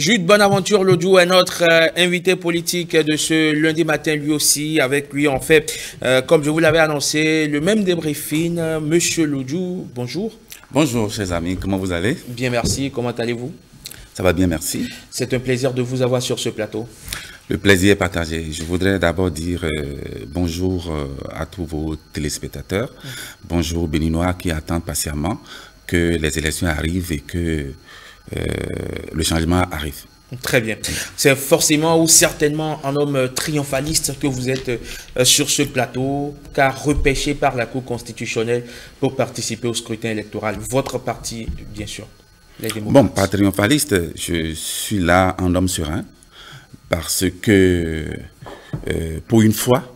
Jude Bonaventure Lodjou est notre invité politique de ce lundi matin, lui aussi. Avec lui, on fait, comme je vous l'avais annoncé, le même débriefing. Monsieur Lodjou, bonjour. Bonjour, chers amis, comment vous allez? Bien, merci. Comment allez-vous? Ça va bien, merci. C'est un plaisir de vous avoir sur ce plateau. Le plaisir est partagé. Je voudrais d'abord dire bonjour à tous vos téléspectateurs. Bonjour aux Béninois qui attendent patiemment que les élections arrivent et que le changement arrive. Très bien. C'est forcément ou certainement un homme triomphaliste que vous êtes sur ce plateau, car repêché par la Cour constitutionnelle pour participer au scrutin électoral. Votre parti, bien sûr, les démocrates. Bon, pas triomphaliste, je suis là en homme serein, parce que pour une fois,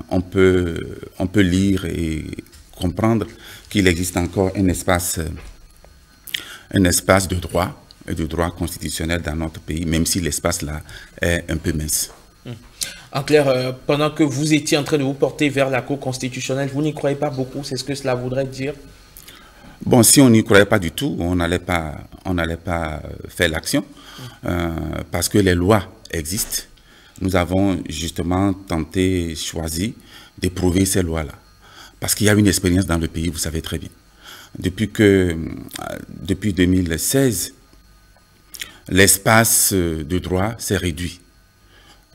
on peut lire et comprendre qu'il existe encore un espace de droit et de droit constitutionnel dans notre pays, même si l'espace-là est un peu mince. En clair, pendant que vous étiez en train de vous porter vers la Cour constitutionnelle, vous n'y croyez pas beaucoup, c'est ce que cela voudrait dire? Bon, si on n'y croyait pas du tout, on n'allait pas faire l'action, parce que les lois existent. Nous avons justement choisi d'éprouver ces lois-là, parce qu'il y a une expérience dans le pays, vous savez très bien. Depuis 2016, l'espace de droit s'est réduit.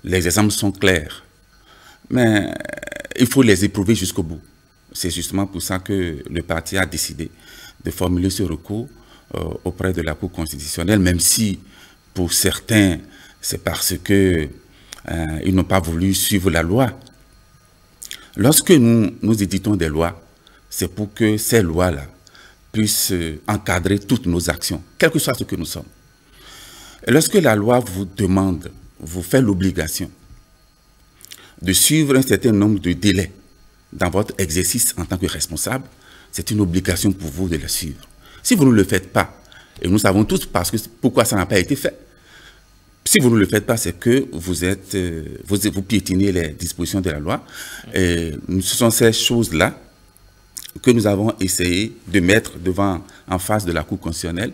Les exemples sont clairs, mais il faut les éprouver jusqu'au bout. C'est justement pour ça que le parti a décidé de formuler ce recours auprès de la Cour constitutionnelle, même si pour certains, c'est parce qu'ils n'ont pas voulu suivre la loi. Lorsque nous éditons des lois, c'est pour que ces lois-là puissent encadrer toutes nos actions, quel que soit ce que nous sommes. Et lorsque la loi vous demande, vous fait l'obligation de suivre un certain nombre de délais dans votre exercice en tant que responsable, c'est une obligation pour vous de le suivre. Si vous ne le faites pas, et nous savons tous pourquoi ça n'a pas été fait, si vous ne le faites pas, c'est que vous piétinez les dispositions de la loi. Et ce sont ces choses-là que nous avons essayé de mettre en face de la Cour constitutionnelle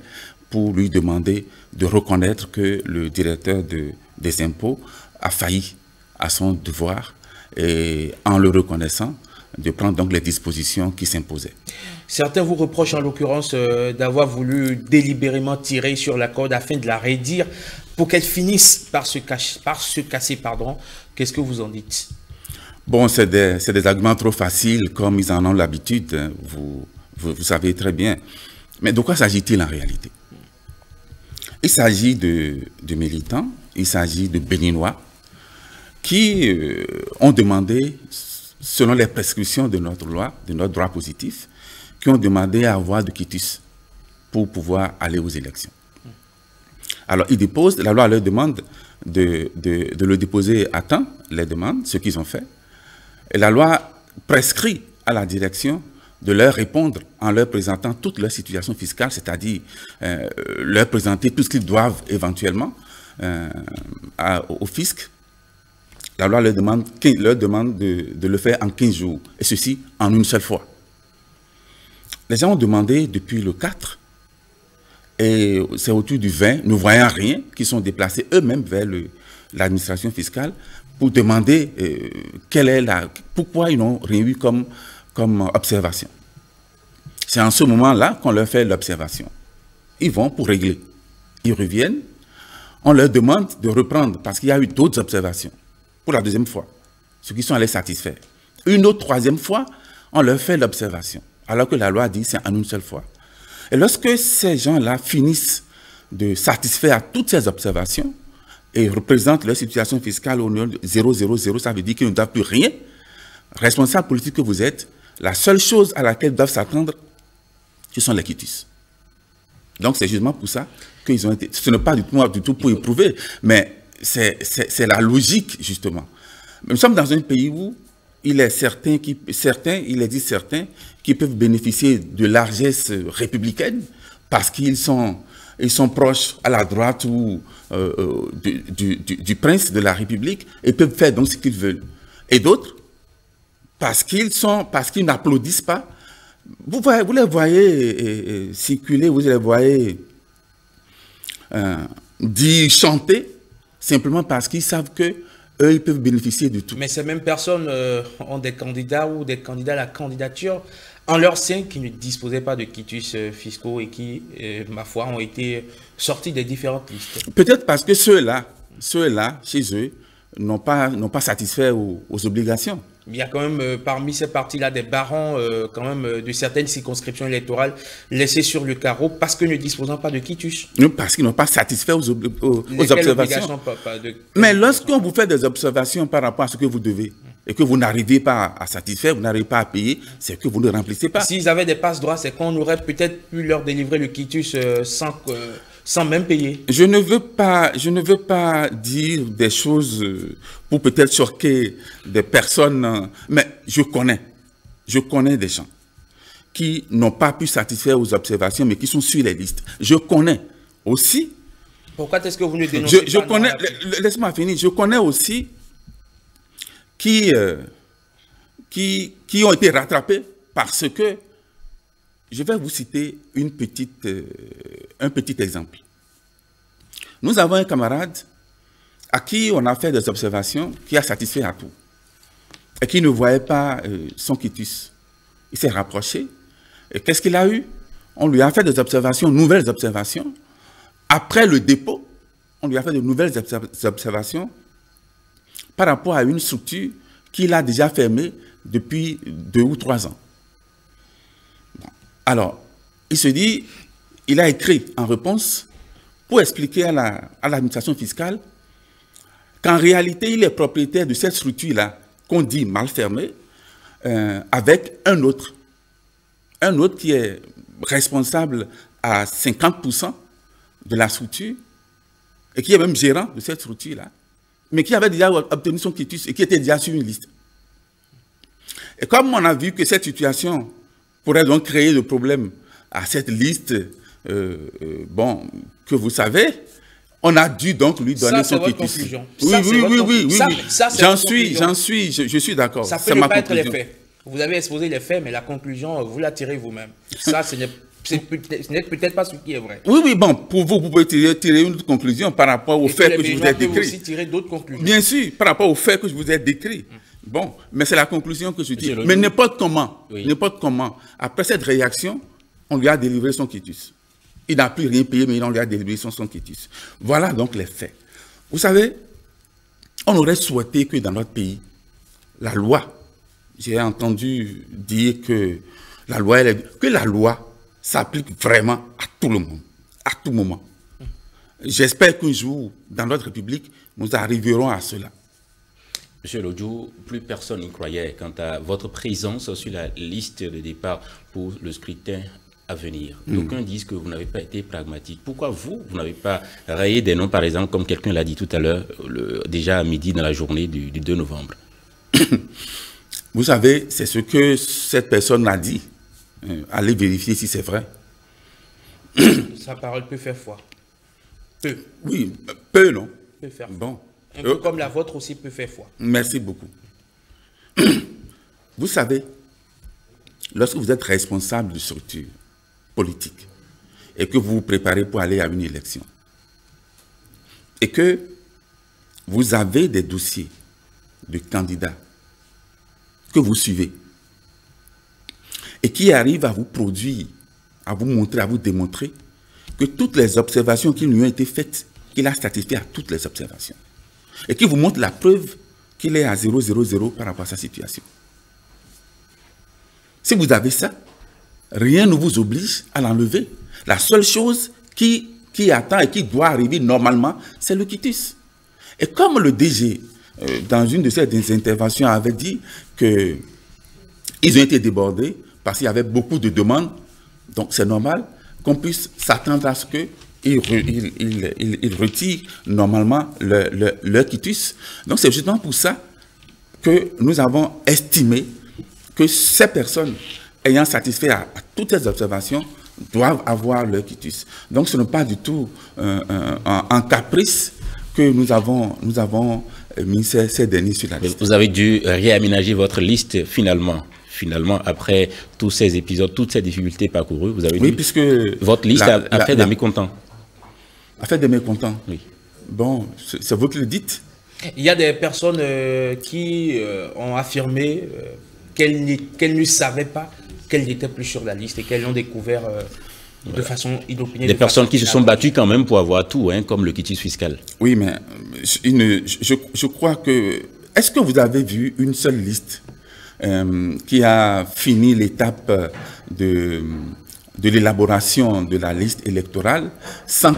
pour lui demander de reconnaître que le directeur des impôts a failli à son devoir et en le reconnaissant, de prendre donc les dispositions qui s'imposaient. Certains vous reprochent en l'occurrence d'avoir voulu délibérément tirer sur la corde afin de la raidir pour qu'elle finisse par se casser. Qu'est-ce que vous en dites? Bon, c'est des arguments trop faciles, comme ils en ont l'habitude, vous savez très bien. Mais de quoi s'agit-il en réalité? Il s'agit de militants, il s'agit de Béninois qui ont demandé, selon les prescriptions de notre loi, de notre droit positif, qui ont demandé à avoir de quitus pour pouvoir aller aux élections. Alors, ils déposent, la loi leur demande de le déposer à temps, les demandes, ce qu'ils ont fait. Et la loi prescrit à la direction de leur répondre en leur présentant toute leur situation fiscale, c'est-à-dire leur présenter tout ce qu'ils doivent éventuellement au fisc. La loi leur demande de le faire en 15 jours, et ceci en une seule fois. Les gens ont demandé depuis le 4, et c'est autour du 20, ne voyant rien, qui sont déplacés eux-mêmes vers l'administration fiscale pour demander pourquoi ils n'ont rien eu comme observation. C'est en ce moment-là qu'on leur fait l'observation. Ils vont pour régler. Ils reviennent, on leur demande de reprendre parce qu'il y a eu d'autres observations pour la deuxième fois, ceux qui sont allés satisfaire. Une autre troisième fois, on leur fait l'observation, alors que la loi dit c'est en une seule fois. Et lorsque ces gens-là finissent de satisfaire à toutes ces observations et représentent leur situation fiscale au niveau de 0,00, ça veut dire qu'ils ne doivent plus rien. Responsable politique que vous êtes, la seule chose à laquelle ils doivent s'attendre, ce sont les quitus. Donc c'est justement pour ça qu'ils ont été... Ce n'est pas du tout pour éprouver, mais c'est la logique, justement. Nous sommes dans un pays où il existe certains qui peuvent bénéficier de largesses républicaines parce qu'ils sont proches à la droite ou du prince de la République et peuvent faire donc ce qu'ils veulent. Et d'autres, parce qu'ils n'applaudissent pas, vous les voyez circuler, vous les voyez d'y chanter, simplement parce qu'ils savent que eux, ils peuvent bénéficier de tout. Mais ces mêmes personnes ont des candidats ou des candidats à la candidature en leur sein qui ne disposaient pas de quitus fiscaux et qui, ma foi, ont été sortis des différentes listes. Peut-être parce que ceux-là, chez eux, n'ont pas satisfait aux obligations. Il y a quand même parmi ces partis-là des barons quand même de certaines circonscriptions électorales laissés sur le carreau parce que ne disposant pas de quitus. Non, parce qu'ils n'ont pas satisfait aux observations. Mais lorsqu'on vous fait des observations par rapport à ce que vous devez et que vous n'arrivez pas à satisfaire, vous n'arrivez pas à payer, c'est que vous ne remplissez pas. S'ils avaient des passes droits, c'est qu'on aurait peut-être pu leur délivrer le quitus sans même payer. Je ne veux pas dire des choses pour peut-être choquer des personnes, mais je connais des gens qui n'ont pas pu satisfaire aux observations, mais qui sont sur les listes. Je connais aussi. Pourquoi est-ce que vous ne dénoncez pas? Laisse-moi finir. Je connais aussi qui ont été rattrapés parce que, je vais vous citer un petit exemple. Nous avons un camarade à qui on a fait des observations, qui a satisfait à tout, et qui ne voyait pas son quitus. Il s'est rapproché, et qu'est-ce qu'il a eu? On lui a fait des observations, nouvelles observations. Après le dépôt, on lui a fait de nouvelles observations par rapport à une structure qu'il a déjà fermée depuis 2 ou 3 ans. Alors, il se dit, il a écrit en réponse pour expliquer à l'administration fiscale qu'en réalité, il est propriétaire de cette structure-là, qu'on dit mal fermée, avec un autre qui est responsable à 50% de la structure, et qui est même gérant de cette structure-là, mais qui avait déjà obtenu son quitus et qui était déjà sur une liste. Et comme on a vu que cette situation pourrait donc créer le problème à cette liste, que vous savez, on a dû donc lui donner son quitus. Oui. Je suis d'accord. Ça peut ne pas être les faits. Vous avez exposé les faits, mais la conclusion, vous la tirez vous-même. Ça, ce n'est peut-être pas ce qui est vrai. Oui, bon, pour vous pouvez tirer une conclusion par rapport aux faits que je vous ai décrits. Vous pouvez aussi tirer d'autres conclusions. Bien sûr, par rapport aux faits que je vous ai décrits. Bon, mais c'est la conclusion que je dis. Mais n'importe comment, après cette réaction, on lui a délivré son quitus. Il n'a plus rien payé, mais on lui a délivré son quitus. Voilà donc les faits. Vous savez, on aurait souhaité que dans notre pays, la loi, j'ai entendu dire que la loi s'applique vraiment à tout le monde, à tout moment. J'espère qu'un jour, dans notre République, nous arriverons à cela. Monsieur Lodjou, plus personne n'y croyait quant à votre présence sur la liste de départ pour le scrutin à venir. D'aucuns disent que vous n'avez pas été pragmatique. Pourquoi vous n'avez pas rayé des noms, par exemple, comme quelqu'un l'a dit tout à l'heure, déjà à midi dans la journée du 2 novembre? Vous savez, c'est ce que cette personne a dit. Allez vérifier si c'est vrai. Sa parole peut faire foi. Peu. Oui, peu, non? Peut faire foi. Bon. Un peu comme la vôtre aussi peut faire foi. Merci beaucoup. Vous savez, lorsque vous êtes responsable de structure politique et que vous vous préparez pour aller à une élection et que vous avez des dossiers de candidats que vous suivez et qui arrivent à vous produire, à vous montrer, à vous démontrer que toutes les observations qui lui ont été faites, qu'il a satisfait à toutes les observations et qui vous montre la preuve qu'il est à 0,00 par rapport à sa situation. Si vous avez ça, rien ne vous oblige à l'enlever. La seule chose qui attend et qui doit arriver normalement, c'est le quitus. Et comme le DG, dans une de ses interventions, avait dit qu'ils ont été débordés parce qu'il y avait beaucoup de demandes, donc c'est normal qu'on puisse s'attendre à ce que il retire normalement leur quitus. Donc c'est justement pour ça que nous avons estimé que ces personnes ayant satisfait à toutes les observations doivent avoir leur quitus. Donc ce n'est pas du tout un caprice que nous avons mis ces derniers sur la liste. Vous avez dû réaménager votre liste finalement, après tous ces épisodes, toutes ces difficultés parcourues, vous avez dû... puisque votre liste a fait des mécontents. affaire des mécontents. Oui. Bon, c'est vous qui le dites. Il y a des personnes qui ont affirmé qu'elles ne savaient pas qu'elles n'étaient plus sur la liste et qu'elles l'ont découvert de façon inopinée. Des personnes qui se sont battues quand même pour avoir tout, hein, comme le quitus fiscal. Oui, mais je crois que... Est-ce que vous avez vu une seule liste qui a fini l'étape de l'élaboration de la liste électorale sans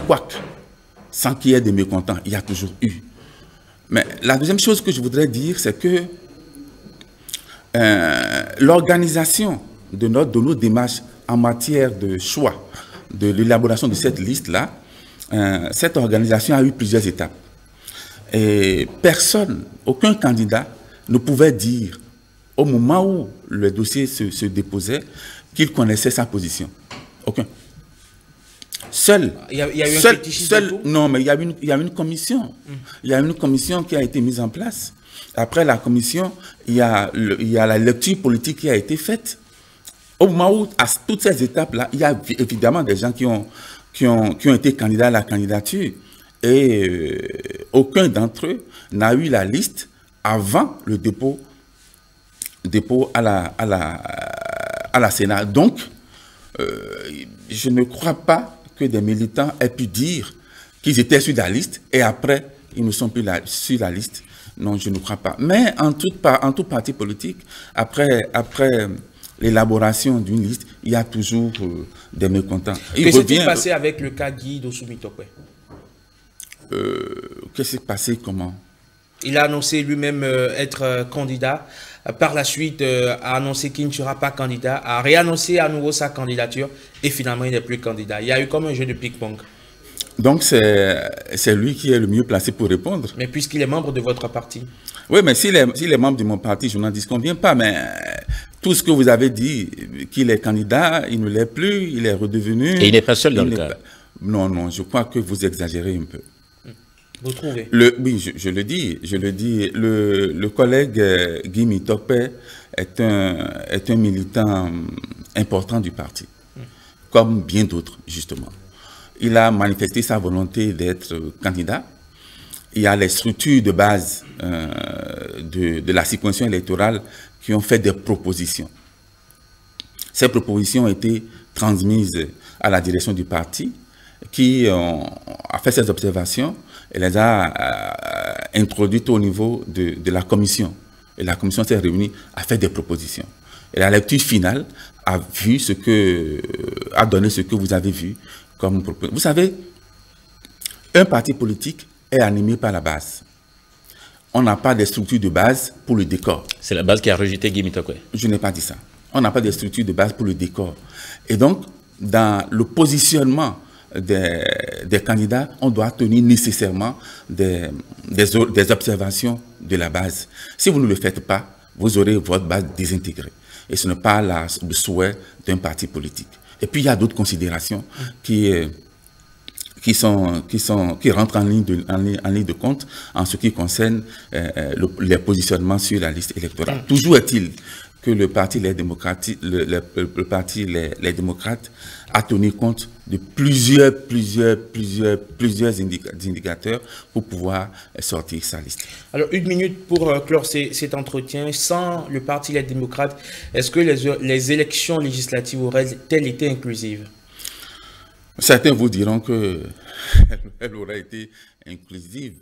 qu'il y ait des mécontents? Il y a toujours eu. Mais la deuxième chose que je voudrais dire, c'est que l'organisation de nos démarches en matière de choix, de l'élaboration de cette liste-là, cette organisation a eu plusieurs étapes. Et personne, aucun candidat ne pouvait dire, au moment où le dossier se déposait, qu'il connaissait sa position. Aucun. Il y a eu un fétichisme. Non, mais il y a une commission. Il y a une commission qui a été mise en place. Après la commission, il y a la lecture politique qui a été faite. Au moment où, à toutes ces étapes-là, il y a évidemment des gens qui ont été candidats à la candidature. Et aucun d'entre eux n'a eu la liste avant le dépôt à la Sénat. Donc, je ne crois pas que des militants aient pu dire qu'ils étaient sur la liste et après, ils ne sont plus sur la liste. Non, je ne crois pas. Mais en tout parti politique, après l'élaboration d'une liste, il y a toujours des mécontents. Que s'est-il passé avec le cas Guy Dossou Tokwe? Qu'est-ce qui s'est passé, comment? Il a annoncé lui-même être candidat. Par la suite, a annoncé qu'il ne sera pas candidat, a réannoncé à nouveau sa candidature et finalement, il n'est plus candidat. Il y a eu comme un jeu de ping-pong. Donc, c'est lui qui est le mieux placé pour répondre. Mais puisqu'il est membre de votre parti. Oui, mais s'il est membre de mon parti, je n'en disconviens pas. Mais tout ce que vous avez dit, qu'il est candidat, il ne l'est plus, il est redevenu... Et il n'est pas seul dans le cas. Non, je crois que vous exagérez un peu. Vous trouvez? Oui, je le dis. Le collègue Guy Tokwe est un militant important du parti, comme bien d'autres, justement. Il a manifesté sa volonté d'être candidat. Il y a les structures de base de la circonscription électorale qui ont fait des propositions. Ces propositions ont été transmises à la direction du parti qui a fait ses observations et les a introduites au niveau de la commission. Et la commission s'est réunie, a fait des propositions. Et la lecture finale a donné ce que vous avez vu comme proposition. Vous savez, un parti politique est animé par la base. On n'a pas de structure de base pour le décor. C'est la base qui a rejeté Guy Tokwe. Je n'ai pas dit ça. On n'a pas de structure de base pour le décor. Et donc, dans le positionnement des candidats, on doit tenir nécessairement des observations de la base. Si vous ne le faites pas, vous aurez votre base désintégrée. Et ce n'est pas le souhait d'un parti politique. Et puis, il y a d'autres considérations qui rentrent en ligne de compte en ce qui concerne les positionnements sur la liste électorale. Toujours est-il que le parti Les Démocrates a tenu compte de plusieurs indicateurs pour pouvoir sortir sa liste. Alors, une minute pour clore cet entretien. Sans le parti Les Démocrates, est-ce que les élections législatives auraient-elles été inclusives? Certains vous diront qu'elle aurait été inclusive.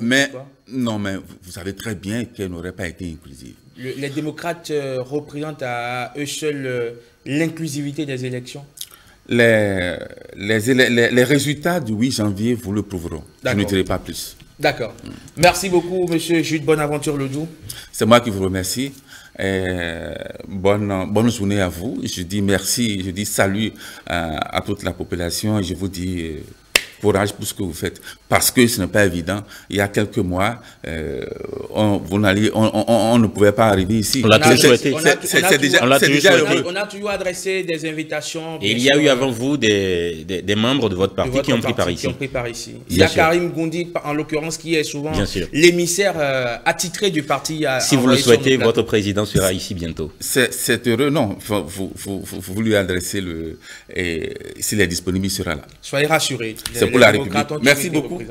Mais vous savez très bien qu'elle n'aurait pas été inclusive. Les démocrates représentent à eux seuls l'inclusivité des élections? Les résultats du 8 janvier vous le prouveront. Je ne dirai pas plus. D'accord. Merci beaucoup, M. Jude Bonaventure Lodjou. C'est moi qui vous remercie. Bonne journée à vous. Je dis merci, je dis salut à toute la population et je vous dis courage pour ce que vous faites. Parce que ce n'est pas évident. Il y a quelques mois, on ne pouvait pas arriver ici. On l'a toujours souhaité. On a toujours adressé des invitations. Et il y a eu avant vous des membres de votre parti qui ont pris par ici. Il y a Karim Goundi, en l'occurrence, qui est souvent l'émissaire attitré du parti. Si vous le souhaitez, votre président sera ici bientôt. C'est heureux. Non, vous lui adressez s'il est disponible, il sera là. Soyez rassurés. c'est pour la République. Merci beaucoup.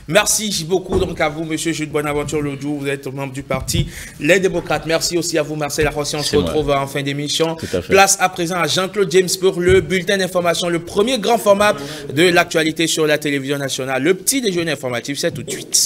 Merci beaucoup donc à vous, monsieur Jules Bonaventure Lodjou, vous êtes membre du parti Les Démocrates. Merci aussi à vous, Marcel Arrossi. On se retrouve en fin d'émission. Place à présent à Jean-Claude James pour le bulletin d'information, le premier grand format de l'actualité sur la télévision nationale. Le petit déjeuner informatif, c'est tout de suite.